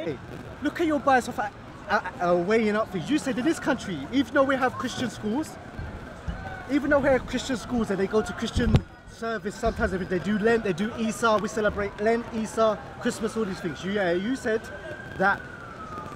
Hey, look at your bias of weighing up things. You said in this country, even though we have Christian schools, and they go to Christian service sometimes, they do Lent, they do Easter, we celebrate Lent, Easter, Christmas, all these things. You said that,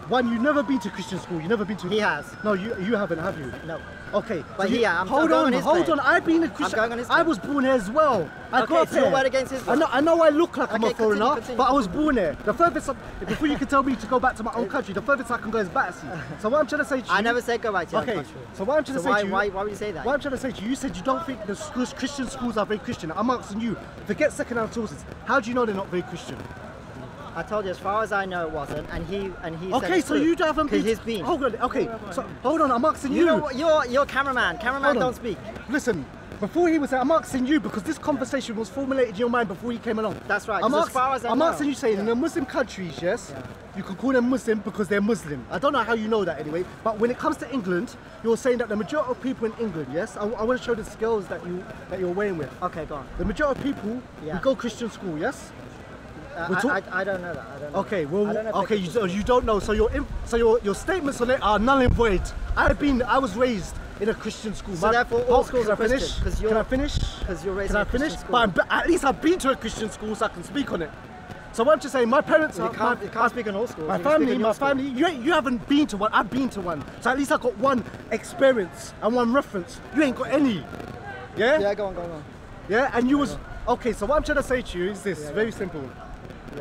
one, you've never been to Christian school, you've never been to... He has. No, you haven't, have you? No. Okay. But hold on, I've been a Christian... I was born here as well. I grew up so here. you're against his... I know I look like I'm a foreigner, continue. but I was born here. The furthest, before you can tell me to go back to my own country, the furthest I can go is Battersea. So what I'm trying to say to you... I never said go back to your own country. So what I'm trying to say to you... Why would you say that? What I'm trying to say to you, you said you don't think the Christian schools are very Christian. I'm asking you, forget second-hand sources. How do you know they're not very Christian? I told you, as far as I know, it wasn't, and he okay, said so you haven't been. He's been. Hold on, okay. So hold on, I'm asking you. You're cameraman. Cameraman don't speak. Listen, before he was there, I'm asking you because this conversation was formulated in your mind before he came along. That's right. I'm I'm asking you, saying in the Muslim countries, yes, you can call them Muslim because they're Muslim. I don't know how you know that anyway. But when it comes to England, you're saying that the majority of people in England, yes, I want to show the scales that you're weighing with. Okay, go on. The majority of people we go Christian school, yes. I don't know that. I don't know. Okay, well, okay, you don't know. So your statements on it are null and void. I was raised in a Christian school. So therefore, all schools are Christian. Can I finish? Because you're raised in a Christian school. But at least I've been to a Christian school, so I can speak on it. So what I'm just saying, my parents you can't speak on all schools. My family. You haven't been to one. I've been to one. So at least I got one experience and one reference. You ain't got any. Yeah. Yeah, go on. Yeah, and you was okay. So what I'm trying to say to you is this: very simple.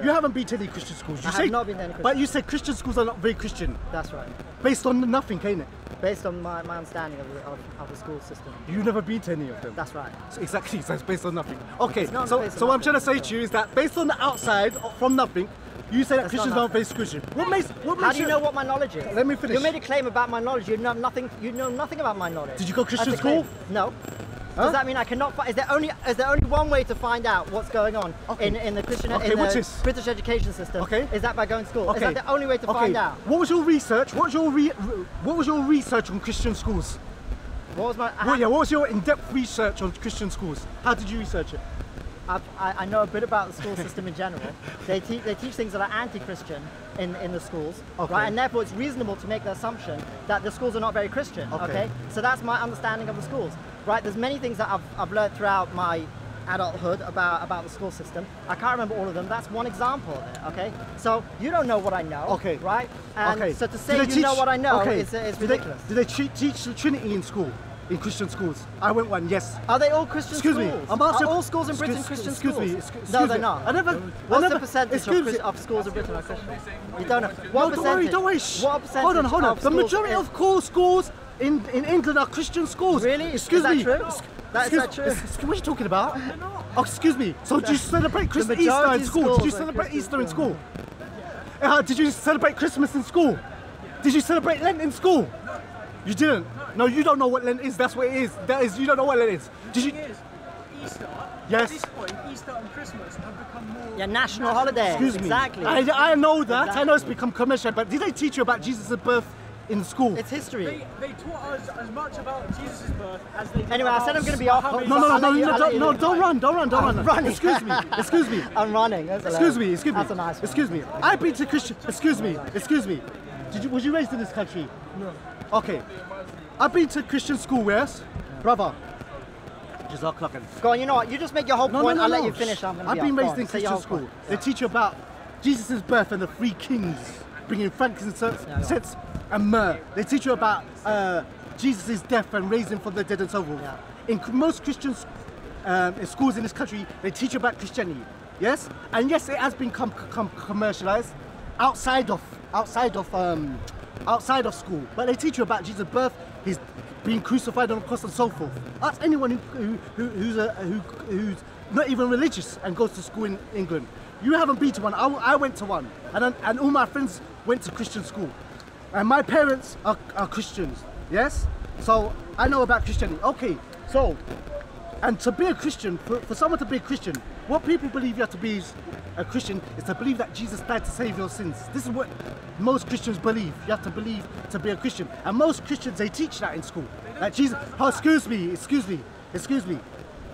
You haven't been to any Christian schools. I have not been to any Christian But you said Christian schools are not very Christian. That's right. Based on nothing, ain't it? Based on my understanding of the school system. You've never been to any of them? That's right. So exactly, so it's based on nothing. Okay, so what nothing. I'm trying to say to you is that based on the outside, from nothing, you say that Christians aren't very Christian. How do you know what my knowledge is? Let me finish. You made a claim about my knowledge. You know nothing about my knowledge. Did you go Christian school? No. Does that mean I cannot? Is there only one way to find out what's going on in the Christian British education system? Okay. Is that by going to school? Okay. Is that the only way to find out? What was your research? What was your research on Christian schools? What was my? What was your in-depth research on Christian schools? How did you research it? I know a bit about the school system in general. They teach things that are anti-Christian in the schools, right? And therefore it's reasonable to make the assumption that the schools are not very Christian. Okay. So that's my understanding of the schools. Right, there's many things that I've learned throughout my adulthood about the school system. I can't remember all of them. That's one example of it, okay? So you don't know what I know, right? And so to say you know what I know is ridiculous. Do they teach the Trinity in school, in Christian schools? I went one, yes. Are they all Christian schools? Excuse me. I'm asking, are all schools in Britain Christian schools? Excuse me. No, they're not. What's the percentage of schools in Britain are Christian? You don't know. What percentage? Don't worry. What percentage? Hold on. The majority of core schools in England are Christian schools. Really? Excuse me. Is that true? Is that true? What are you talking about? Oh, excuse me. So do you celebrate Easter in school? Did you celebrate Easter in school? Did you celebrate Christmas in school? Did you celebrate Lent in school? You didn't. No, you don't know what Lent is. That's what it is. You don't know what Lent is. Did you? Easter. Yes. At this point, Easter and Christmas have become more. Yeah, national holidays. Excuse me. Exactly. I know that. Exactly. I know it's become commercial. But did they teach you about Jesus' birth in school? It's history. They taught us as much about Jesus' birth as they did. Anyway, I said I'm going to be off. No, don't run. I'm running. Excuse me. I'm running. Excuse me. That's a nice one. Excuse me. I've been to Christian. Excuse me. Was you raised in this country? No. Okay. I've been to Christian school, yes? Brother. Go on, you know what? You just make your whole point. I'll let you finish. I've been raised in Christian school. They teach you about Jesus' birth and the three kings, bringing frankincense and myrrh. They teach you about Jesus' death and raising from the dead and so forth. In most Christian schools in this country, they teach you about Christianity. Yes? And yes, it has become commercialized outside of school. But they teach you about Jesus' birth, his being crucified on the cross and so forth. Ask anyone who's not even religious and goes to school in England. You haven't been to one. I went to one, and all my friends went to Christian school, and my parents are Christians. Yes, so I know about Christianity. Okay, so and to be a Christian, for someone to be a Christian, what people believe you have to be a Christian is to believe that Jesus died to save your sins. This is what most Christians believe. You have to believe to be a Christian, and most Christians, they teach that in school. That Jesus. Oh, excuse me.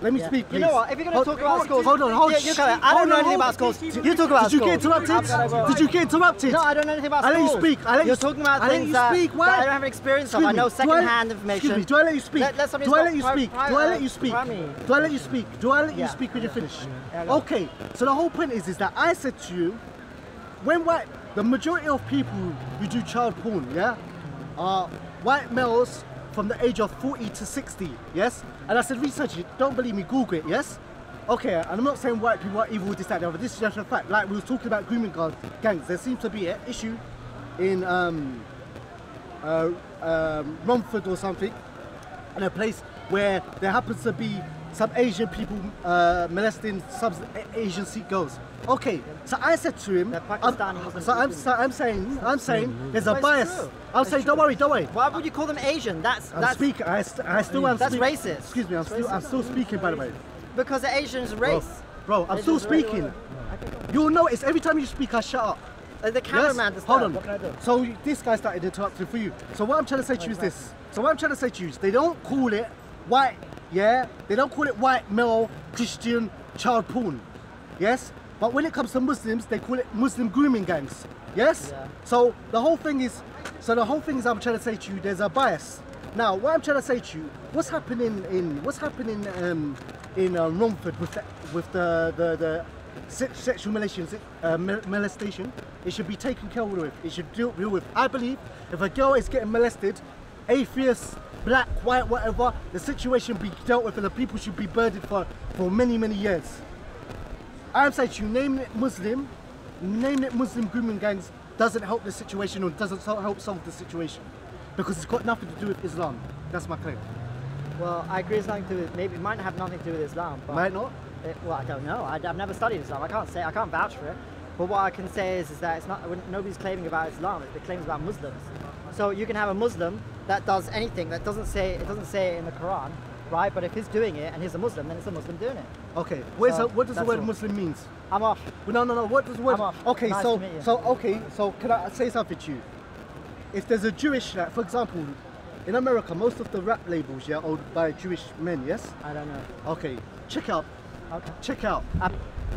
Let me speak, please. You know what? If you're going to talk about schools, hold on. you go ahead. I don't know anything about schools. You talk about schools. Did you get interrupted? Did you get interrupted? No, I don't know anything about schools. I let you speak. You're talking about things that I don't have an experience of. I know second-hand information. Excuse me. Do I let you speak? Do I let you speak? Do I let you speak? Do I let you speak? Do I let you speak when you finish? Okay. So the whole point is that I said to you, when the majority of people who do child porn, yeah, are white males from the age of 40 to 60, yes? And I said, research it, don't believe me, Google it, yes? Okay, and I'm not saying white people are evil, this, that, and the other. This is just a fact. Like we was talking about grooming gangs, there seems to be an issue in Romford or something, in a place where there happens to be some Asian people molesting some Asian Sikh girls. Okay, so I said to him, I'm saying there's a bias. I'm saying, don't worry. Why would you call them Asian? That's speaking. I still am. That's speaking. racist. Excuse me, I'm still speaking, by the way. Because the Asian's race. Bro, I'm still speaking. You'll notice every time you speak, I shut up. The cameraman does. Hold on. So this guy started interrupting for you. So what I'm trying to say to you is this. They don't call it white. Yeah, they don't call it white male Christian child porn. Yes. But when it comes to Muslims, they call it Muslim grooming gangs. Yes? Yeah. So the whole thing is I'm trying to say to you, there's a bias. Now, what I'm trying to say to you, what's happening in Romford with the sexual molestation, it should be taken care of with. It should deal with. I believe if a girl is getting molested, atheist, black, white, whatever, the situation be dealt with and the people should be burdened for many, many years. I'm saying to you, naming it Muslim grooming gangs doesn't help the situation or doesn't help solve the situation because it's got nothing to do with Islam. That's my claim. Well, I agree it's nothing to do with, maybe it might have nothing to do with Islam. But might not? Well, I don't know. I've never studied Islam. I can't vouch for it. But what I can say is that it's not, nobody's claiming about Islam, it claims about Muslims. So you can have a Muslim that does anything that doesn't say it in the Quran, right? But if he's doing it and he's a Muslim, then it's a Muslim doing it. Okay. What does the word Muslim means? I'm off. No. What does the word? I'm off. Okay. Nice to meet you. So can I say something to you? If there's a Jewish, like, for example, in America, most of the rap labels, are owned by Jewish men. Yes. I don't know. Okay. Check out. Okay. Check out.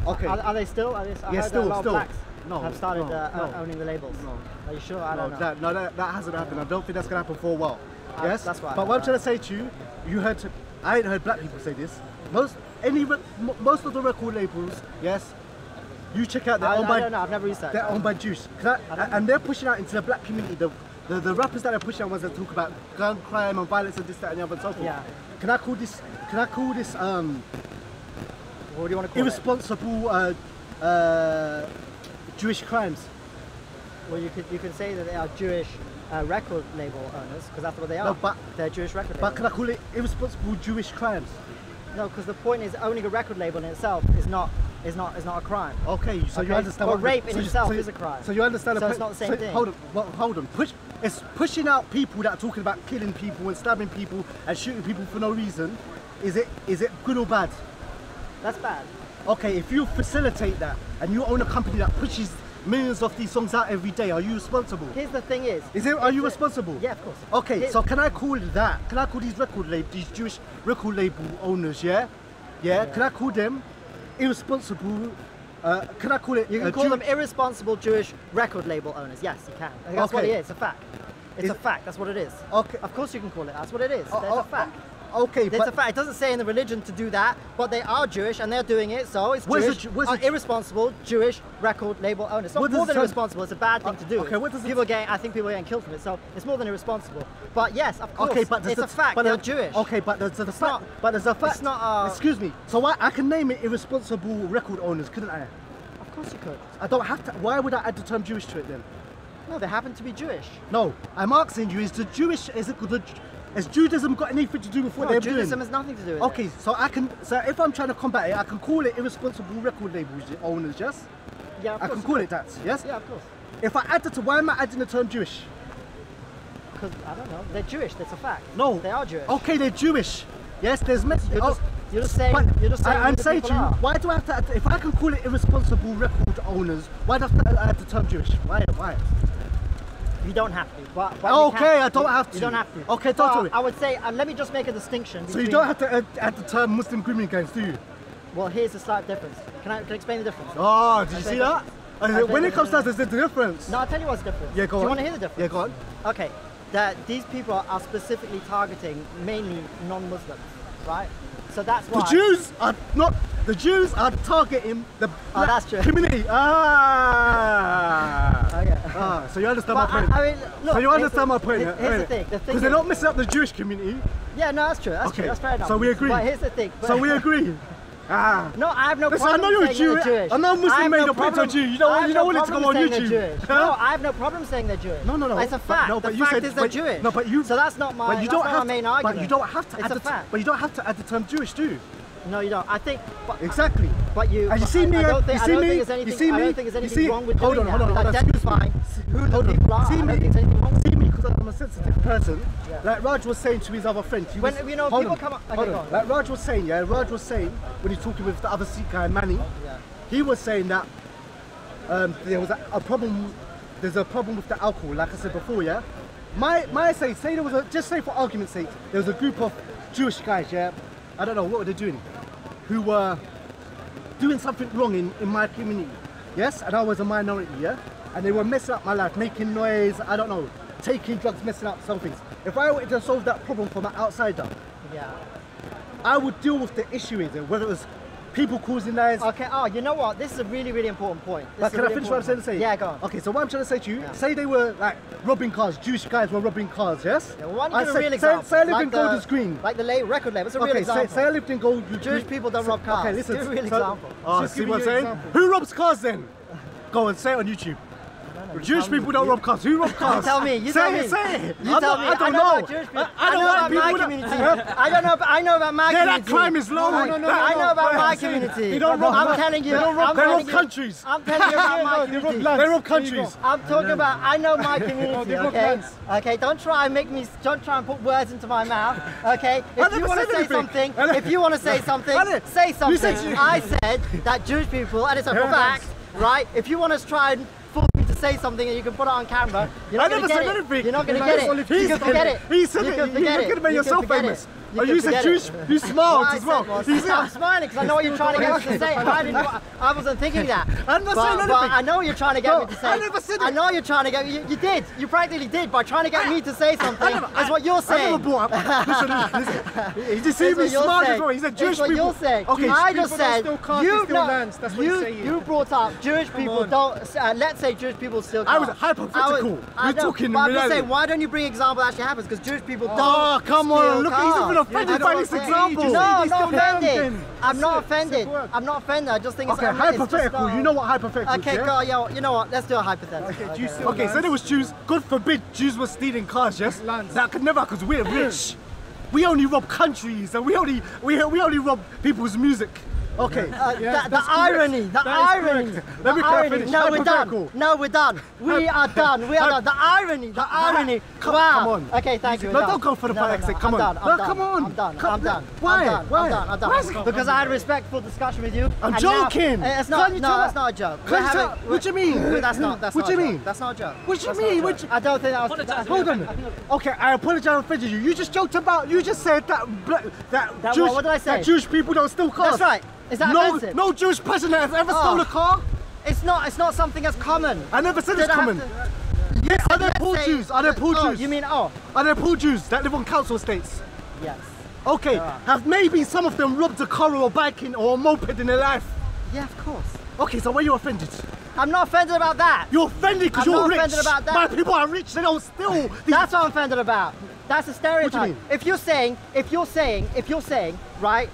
Okay. Are they still? Yes, still. Blacks no. Have started owning the labels. No. Are you sure? I don't know. That hasn't happened. I don't think that's gonna happen for a while. Yes. That's right. But what I'm trying to say to you, I ain't heard black people say this. Most of the record labels, yes, you check out. I don't know. I've never researched. They're owned by Jews, and they're pushing out into the black community. The rappers that are pushing out ones that talk about gun crime and violence and this, that, and the other, and so forth. Yeah. Can I call this? What do you want to call irresponsible Jewish crimes? Well, you can say that they are Jewish record label owners because that's what they are. No, but they're Jewish record labels. But can I call it irresponsible Jewish crimes? No, because the point is owning a record label in itself is not a crime. Okay, so you understand. But rape in itself is a crime. So you understand. So it's not the same thing. Hold on. It's pushing out people that are talking about killing people and stabbing people and shooting people for no reason. Is it good or bad? That's bad. Okay, if you facilitate that and you own a company that pushes millions of these songs out every day, are you responsible? Here's the thing are you responsible? Yeah, of course. Okay, so can I call that? Can I call these Jewish record label owners? Yeah. Can I call them irresponsible? Can I call it? You can call them irresponsible Jewish record label owners. Yes, you can. That's what it is. It's a fact. It's a fact. That's what it is. Okay. Of course you can call it. That's what it is. It's a fact. Okay, it's a fact. It doesn't say in the religion to do that, but they are Jewish and they're doing it, so it's irresponsible Jewish record label owners. It's not more than irresponsible, it's a bad thing to do. Okay, what does I think people are getting killed from it, so it's more than irresponsible. But yes, of course, it's a fact, they're Jewish. Okay, but there's a fact. It's not excuse me, so I can name it irresponsible record owners, couldn't I? Of course you could. I don't have to. Why would I add the term Jewish to it then? No, they happen to be Jewish. No, I'm asking you, has Judaism got anything to do with what they're doing? Judaism has nothing to do with it. Okay, so if I'm trying to combat it, I can call it irresponsible record labels owners, yes? Yeah, of course. I can call it that, yes? Yeah, of course. If I add it to, why am I adding the term Jewish? Because, I don't know, they're Jewish, that's a fact. No. They are Jewish. Okay, they're Jewish. Yes, there's You're just saying I'm saying to you, why do I have to add, if I can call it irresponsible record owners, why do I have to add the term Jewish? Why? You don't have to. But you Okay, can. I don't have to. You don't have to. Okay, talk to me. I would say, let me just make a distinction. So you don't have to add the term Muslim grooming gangs, do you? Well, here's a slight difference. Can I explain the difference? Oh, did you see that? When it comes to that, there's a difference. No, I'll tell you what's different. Yeah, go on. Do you want to hear the difference? Yeah, go on. Okay, that these people are specifically targeting mainly non-Muslims, right? So that's why. The Jews are targeting the that's true. community. Okay. So you understand my But point? I mean, look, So you understand my point? Here's the thing. Because they're not messing up the Jewish community. Yeah, no, that's true. That's Okay, true. That's fair enough. so we agree. But here's the thing. So we agree. No, I have no Listen, problem I know you're saying they're Jewish. Jewish. I know Muslim I have made no a point problem- on you. You I don't have no want it to go problem on saying YouTube. they're Jewish. Huh? No, I have no problem saying they're Jewish. No. It's a fact. No, but the you fact said is they're Jewish. No, but you. So that's not my. But you don't that's not have my main to. argument. But you don't have to. It's a fact. But you don't have to add the term Jewish, do you? No, you don't. I think. But, Exactly. But you. And you see me. I don't think You see me. there's anything. I don't think there's anything wrong with Hold on. doing that. Hold on. Identifying who the people are. See I don't me. think there's anything wrong with See me because I'm a sensitive person. Yeah. Like Raj was saying to his other friend. When, you know, hold people on, come up. hold Okay, go on. on. Like Raj was saying, Raj was saying when he's talking with the other Sikh guy, Manny. Yeah. He was saying that there was a problem. There's a problem with the alcohol, like I said before, yeah. My say there was just say for argument's sake, there was a group of Jewish guys, yeah. I don't know what were they doing, who were doing something wrong in my community, yes, and I was a minority, yeah, and they were messing up my life, making noise, I don't know, taking drugs, messing up some things. If I wanted to solve that problem from an outsider, Yeah. I would deal with the issue with it, whether it was people causing noise. Okay. Oh, you know what? This is a really, really important point. But can I finish what I'm trying to say? Yeah, go on. Okay, so what I'm trying to say to you, Yeah. say they were like robbing cars, Jewish guys were robbing cars, yes? Yeah, well, why don't you give a real say, example? say I lived Like in Golders Green. Like the record label. It's a real Okay, example. say I lived in Golders Jewish people don't rob cars. Okay, listen. Give a real example. Oh, Just see give what I'm me saying? your example. Who robs cars then? Go and say it on YouTube. Jewish people don't rob cars. Who rob cars? Tell me. You say tell me. it, say it. You tell me. I don't know know. about Jewish people. I don't know like about my people community. that- I know about my Yeah, community. that crime is low. I know about my community. They don't rob I'm cars. telling you. They don't rob, I'm they rob telling you- countries. I'm telling you about my community. They rob countries. I'm talking about. I know my community. they've got Okay. plans. Okay. Don't try and put words into my mouth. Okay. If never you want said to say anything. something, if you want to say something, I didn't. say something. said- I said that Jewish people, and it's a fact, right? If you want to try and force me to say something and you can put it on camera, you're I not going never to said get it. anything. You're not going to That's get only it. he You can said forget it. it. He said You it. can You forget could it. have made You can yourself forget famous. it. And can you said forget Jewish, it. you smiled What I as well. said was- He said- I'm smiling because I know what you're trying to get me to say. I wasn't thinking that. I'm not but, saying but anything. I know what you're trying to get No, me to say. I never said I it. know you're trying to get. You did. You practically did by trying to get me to say something. That's what you're I saying. never brought up. Listen. He just see That's me what you're smile as saying. well. He said It's Jewish what people. you're saying. Okay, I Jewish just people don't said steal cars, they you steal know, lands. That's what you're saying. you brought up Jewish people on. don't. Let's say Jewish people steal I cars. was hypothetical. I You're know, talking but I'm just reality. saying, why don't you bring example that actually happens? Because Jewish people don't. Oh, come on. steal Look, he's cars. even offended by this example. No, I'm not They still offended. them. I'm not That's it. offended. Simple word. I'm not offended. I just think it's Okay, it's just, hypothetical. You know what hypothetical is, Okay, yeah? go. Yo, you know what? Let's do a hypothetical. Okay, Jews steal Okay, so there was Jews. God forbid Jews were stealing cars, yes? Lands. That could never, because we're rich. We only rob countries, and we only rob people's music. Okay. The irony, the irony. Let me finish. No, we're Hypothetical. done. No, we're done. We are done. We are done. The irony, the irony. Come Wow. on. Okay, thank you. No, we're don't done. go for the No, fire exit. Come I'm on. done. No, I'm done. come on. I'm done. Come- I'm done. Why? I'm done. Why? I'm done. I'm done. Why is it- Because I had a respectful discussion with you. I'm and now- joking. It's Can't not. you No, tell- that's not a joke. Can't you tell- what do you mean? That's not. That's What not do you a joke. mean? That's not a joke. What do you That's not a mean? joke. What do you- I don't think that was. Hold on. Okay, I apologize I offended you. You just joked about. You just said that That Jewish, what did I say? That Jewish people don't steal cars. That's right. Is that no, offensive? no Jewish president has ever Oh. stolen a car. It's not something that's common. I never said Did it's I have common. to- Yeah, are there Let's poor say- Jews? Are there poor Oh, Jews? you mean Are there poor Jews that live on council estates? yes? Okay, are. have maybe some of them robbed a car or a bike or a moped in their life? Yeah, of course. Okay, so why are you offended? I'm not offended about that. You're offended because I'm you're not rich. offended about that. My people are rich, they don't steal. These- That's what I'm offended about. That's a stereotype. mean? If you're saying, right,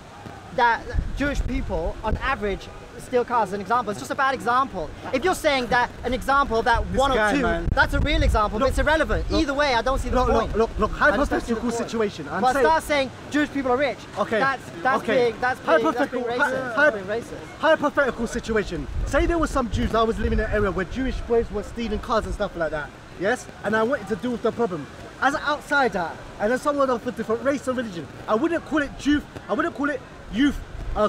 that Jewish people on average steal cars as an example, it's just a bad example. If you're saying that an example that This one or guy, two, man. that's a real example, but Look, it's irrelevant. look, Either way, I don't see the Look, point. look, I just don't see the hypothetical point. situation. I'm But saying, start saying Jewish people are rich. Okay, That's okay. that's being Hypothetical- racist. hy- That's being racist. hypothetical situation. Say there were some Jews, I was living in an area where Jewish boys were stealing cars and stuff like that. Yes? And I wanted to deal with the problem. As an outsider, and as someone of a different race or religion, I wouldn't call it youth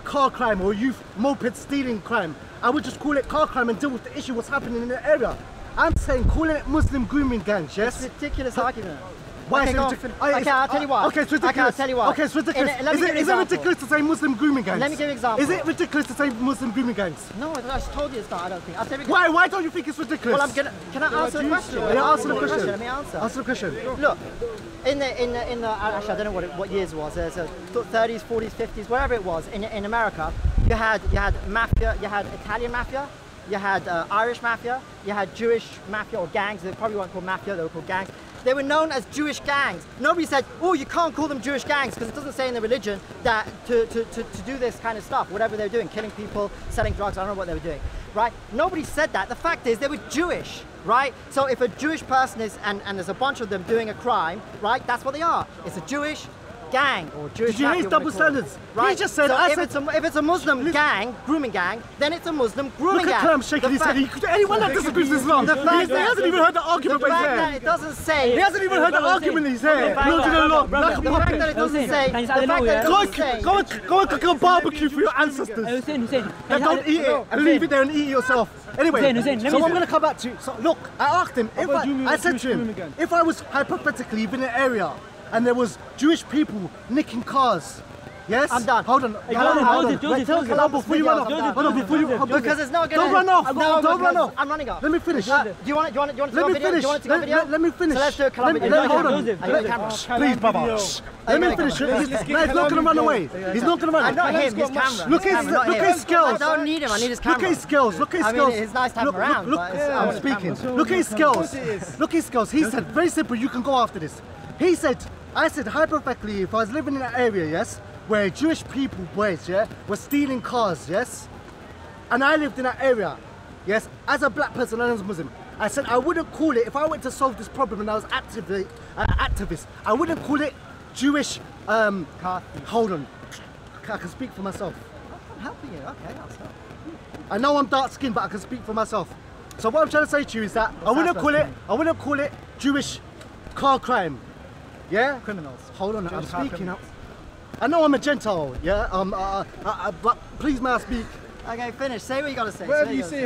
car crime or youth moped stealing crime. I would just call it car crime and deal with the issue what's happening in the area. I'm saying calling it Muslim grooming gangs, yes? It's a ridiculous argument. Why okay, is it go on. ridiculous? Okay, I'll tell you why. Okay, it's ridiculous. Okay, I'll tell you why. Okay, it's ridiculous. Let me give you an Is it example. ridiculous to say Muslim grooming gangs? Let me give you an example. Is it ridiculous to say Muslim grooming gangs? No, I just told you it's not. I don't think. I'll tell you. Why? Why don't you think it's ridiculous? Well, I'm gonna. Can I answer the question? Yeah, answer the question. Let me answer. Answer the question. Look, in the actually I don't know what years it was. There's 30s, 40s, 50s, whatever it was. In America, you had mafia, you had Italian mafia, you had Irish mafia, you had Jewish mafia or gangs. They probably weren't called mafia. They were called gangs. They were known as Jewish gangs. Nobody said, oh, you can't call them Jewish gangs because it doesn't say in the religion that to do this kind of stuff, whatever they're doing, killing people, selling drugs, I don't know what they were doing, right? Nobody said that. The fact is they were Jewish, right? So if a Jewish person is, and there's a bunch of them doing a crime, right, that's what they are. It's a Jewish gang or Jewish Did you mafia, raise double standards? right? He just said, so I if it's a Muslim gang, grooming gang, then it's a Muslim grooming Look at gang. Clam shaking his head. Anyone that disagrees with Islam, The fact he hasn't even heard the argument the by his fact that head. it doesn't say. He hasn't even heard the argument he's here. Building a law, black and The fact that puppet. it doesn't say. The fact that it doesn't say. Go and cook a barbecue for your ancestors. Hussein. Then don't eat it and leave it there and eat it yourself. Anyway, Hussein, let so me I'm going to come back to you. So look, I asked him, I said to him, if I was hypothetically in an area and there was Jewish people nicking cars, yes? I'm done. Hold on. Joseph. Before you run off. Because it's not gonna. Don't run off. No, Don't run because off. I'm running off. Let me finish. Do you want to go Let video? me Do you finish. want to go video? Let me finish. So let's do a Colombian video. Hold on. Joseph, Are you on camera? Please, Baba. Shh. Let me finish. He's not going to run away. He's not going to run. I'm not him. His camera. Look at his skills. I don't need him. I need his camera. Look at his skills. Look at his skills. I mean, it's nice to have him around. Look, but I I'm want his speaking. camera. Look at his skills. Look at his skills. He said, very simple, you can go after this. He said, I said, hypothetically, if I was living in an area, yes, where Jewish people, boys, yeah, were stealing cars, yes, and I lived in that area, yes, as a black person and as a Muslim, I said I wouldn't call it, if I went to solve this problem and I was activist, I wouldn't call it Jewish, hold on, I can speak for myself. I'm helping you. Okay, I'll stop. I know I'm dark skinned, but I can speak for myself. So what I'm trying to say to you is that I wouldn't call it Jewish car crime. Yeah? Criminals. Hold on, I'm Jewish car speaking. criminals. I know I'm a Gentile, yeah? But please may I speak? Okay, finish. Say what you gotta say. Whatever you say,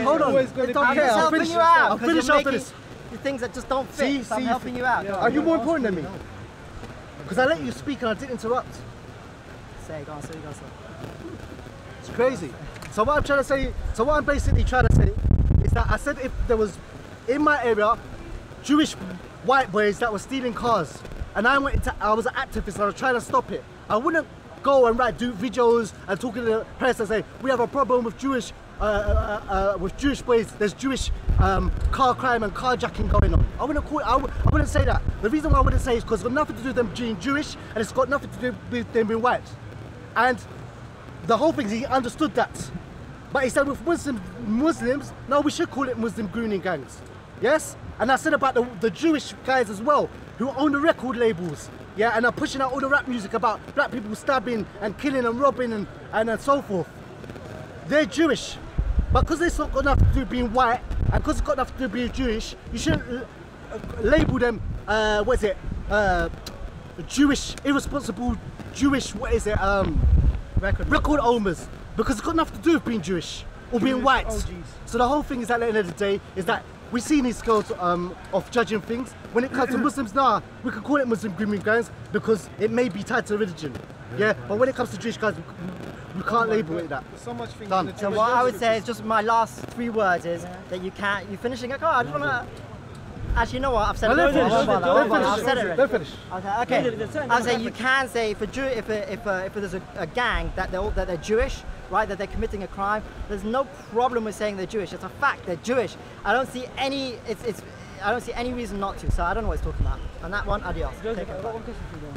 Hold on, it's okay. I'm just I'll helping finish. you out. I'll 'cause finish you're after making this. things that just don't fit. So I'm helping you out. Are you more important than me? Because I let you speak and I didn't interrupt. Go on, say what you gotta say. It's crazy. So what I'm trying to say, so what I'm basically trying to say is that I said if there was in my area Jewish white boys that were stealing cars, and I was an activist and I was trying to stop it, I wouldn't go and do videos and talk to the press and say we have a problem with Jewish boys. There's Jewish car crime and carjacking going on. I wouldn't say that. The reason why I wouldn't say is because it's got nothing to do with them being Jewish and it's got nothing to do with them being white. And the whole thing is he understood that. But he said with Muslims, no, we should call it Muslim grooming gangs. Yes? And I said about the Jewish guys as well, who own the record labels, yeah, and are pushing out all the rap music about black people stabbing and killing and robbing and so forth. They're Jewish. But because it's not got nothing to do with being white, and because it's got nothing to do with being Jewish, you shouldn't label them, Jewish, irresponsible Jewish, record owners. Because it's got nothing to do with being Jewish or being white. So the whole thing is at the end of the day is that we've seen these skills of judging things. When it comes to Muslims now, we can call it Muslim grooming gangs because it may be tied to religion. Yeah, but when it comes to Jewish guys, we can't label it that. So much things. Done. So what I would say is just my last 3 words is that you can't. You finishing it? Oh, I just wanna. Actually, you know what? I've said it. Let me before. finish. I've said it. Let me finish. Okay. I'll say you can say if there's a gang that they're Jewish, right? That they're committing a crime. There's no problem with saying they're Jewish. It's a fact. They're Jewish. I don't see any. I don't see any reason not to. So I don't know what he's talking about. On that one, adios. Joseph, I've got one question for you.